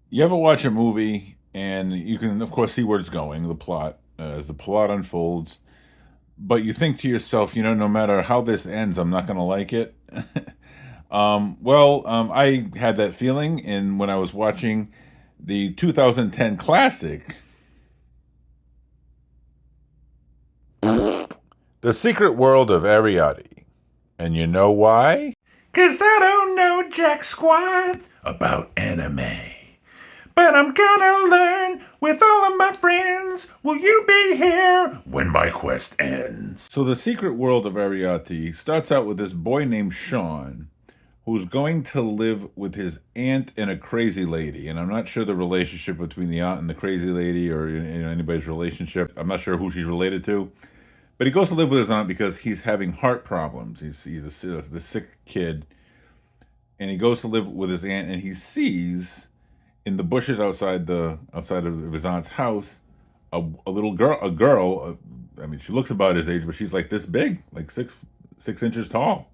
You ever watch a movie and you can, of course, see where it's going, the plot, as the plot unfolds, but you think to yourself, no matter how this ends, I'm not going to like it. I had that feeling in when I was watching the 2010 classic, The Secret World of Arietty. And you know why? 'Cause I don't know jack squat about anime. But I'm gonna learn with all of my friends. Will you be here when my quest ends? So, The Secret World of Arietty starts out with this boy named Sean who's going to live with his aunt and a crazy lady. And I'm not sure the relationship between the aunt and the crazy lady or anybody's relationship. I'm not sure who she's related to. But he goes to live with his aunt because he's having heart problems. He's the sick kid. And he goes to live with his aunt and he sees in the bushes outside of his aunt's house, a little girl, I mean, she looks about his age, but she's like this big, like 6 inches tall.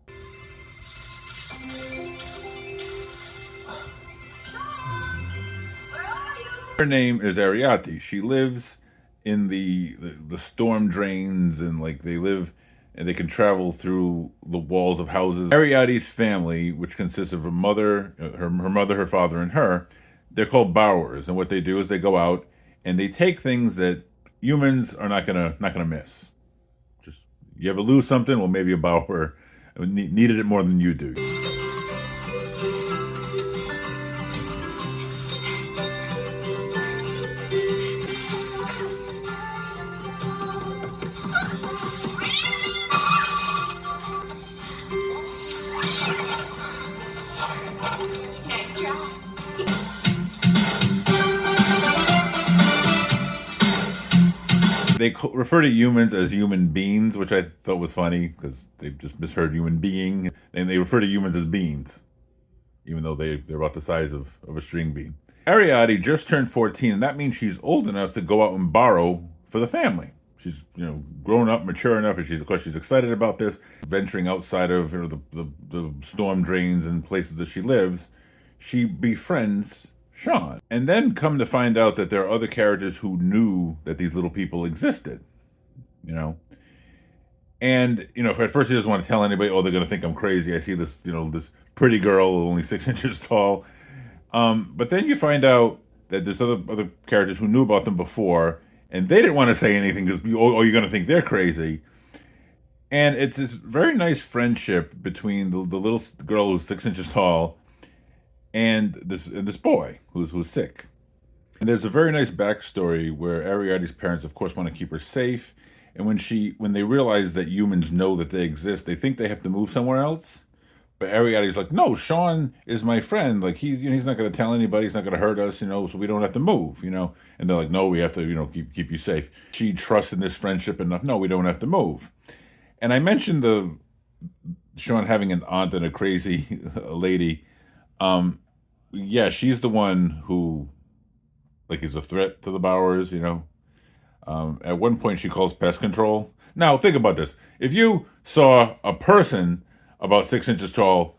Her name is Ariadne. She lives in the storm drains, and like they live and they can travel through the walls of houses. Ariadne's family, which consists of her mother, her father, and her, they're called borrowers. And what they do is they go out and they take things that humans are not gonna miss. Just you ever lose something? Well, maybe a borrower needed it more than you do. Nice try. They refer to humans as human beings, which I thought was funny because they just misheard human being, and they refer to humans as beans, even though they're about the size of a string bean. Ariadne just turned 14, and that means she's old enough to go out and borrow for the family. She's grown up, mature enough, and she's excited about this, venturing outside of the storm drains and places that she lives. She befriends Sean, and then come to find out that there are other characters who knew that these little people existed. You know, and if at first he doesn't want to tell anybody, oh, they're going to think I'm crazy. I see this pretty girl only 6 inches tall. But then you find out that there's other characters who knew about them before, and they didn't want to say anything because you're going to think they're crazy. And it's this very nice friendship between the little girl who's 6 inches tall and this boy who's sick. And there's a very nice backstory where Ariadne's parents, of course, want to keep her safe. And when they realize that humans know that they exist, they think they have to move somewhere else. But Ariadne's like, no, Sean is my friend. Like he's not going to tell anybody. He's not going to hurt us. So we don't have to move. And they're like, no, we have to. Keep you safe. She trusts in this friendship enough. No, we don't have to move. And I mentioned the Sean having an aunt and a crazy lady. Yeah, she's the one who like is a threat to the Bowers. At one point, she calls pest control. Now, think about this: if you saw a person about 6 inches tall,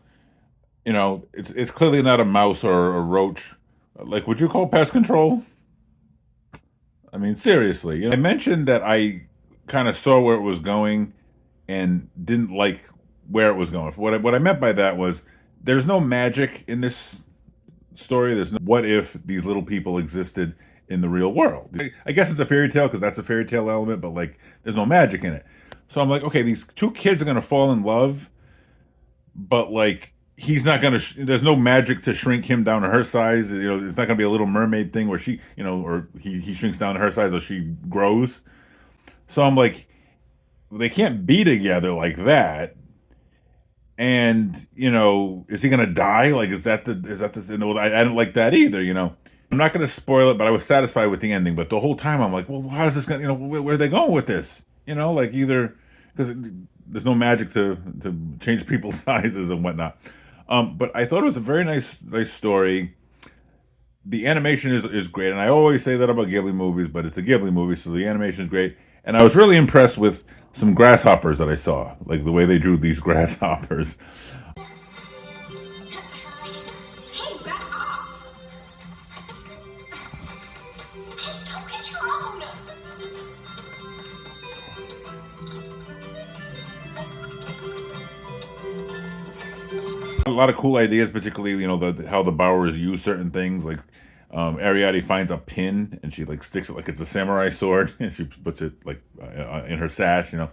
it's clearly not a mouse or a roach. Like, would you call pest control? I mean, seriously. I mentioned that I kind of saw where it was going and didn't like where it was going. What I meant by that was there's no magic in this story. There's no what if these little people existed in the real world. I guess it's a fairy tale because that's a fairy tale element, but like there's no magic in it. So I'm like, okay, these two kids are gonna fall in love, but like he's not gonna. There's no magic to shrink him down to her size. It's not gonna be a Little Mermaid thing where she, or he shrinks down to her size or she grows. So I'm like, they can't be together like that. And is he gonna die? Like, is that this? I didn't like that either. I'm not gonna spoil it, but I was satisfied with the ending. But the whole time, I'm like, well, how is this gonna? Where are they going with this? Like either because there's no magic to change people's sizes and whatnot. But I thought it was a very nice story. The animation is great, and I always say that about Ghibli movies, but it's a Ghibli movie, so the animation is great. And I was really impressed with some grasshoppers that I saw, like the way they drew these grasshoppers. Hey, back off. Hey, go get your own. A lot of cool ideas, particularly how the Bowers use certain things. Like Ariadne finds a pin and she like sticks it like it's a samurai sword, and she puts it like in her sash. So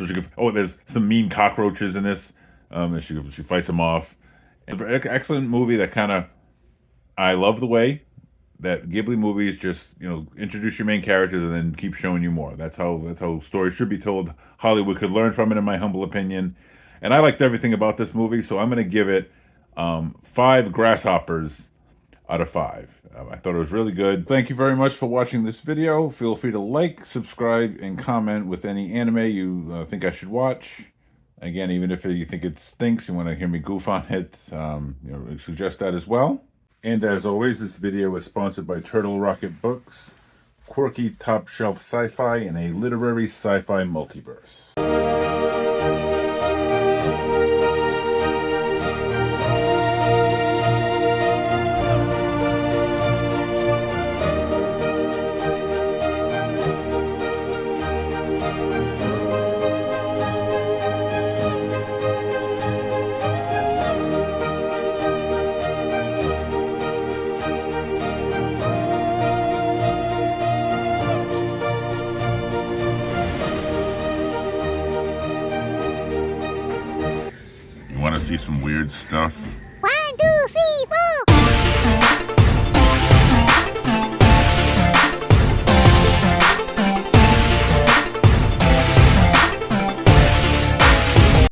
she can. Oh, there's some mean cockroaches in this, and she fights them off. It's an excellent movie that kind of. I love the way that Ghibli movies just introduce your main characters and then keep showing you more. That's how stories should be told. Hollywood could learn from it, in my humble opinion. And I liked everything about this movie, so I'm going to give it 5 grasshoppers out of 5. I thought it was really good. Thank you very much for watching this video. Feel free to like, subscribe, and comment with any anime you think I should watch. Again, even if you think it stinks, you want to hear me goof on it, suggest that as well. And as always, this video is sponsored by Turtle Rocket Books, quirky top shelf sci-fi in a literary sci-fi multiverse. Want to see some weird stuff? 1, 2, 3, 4.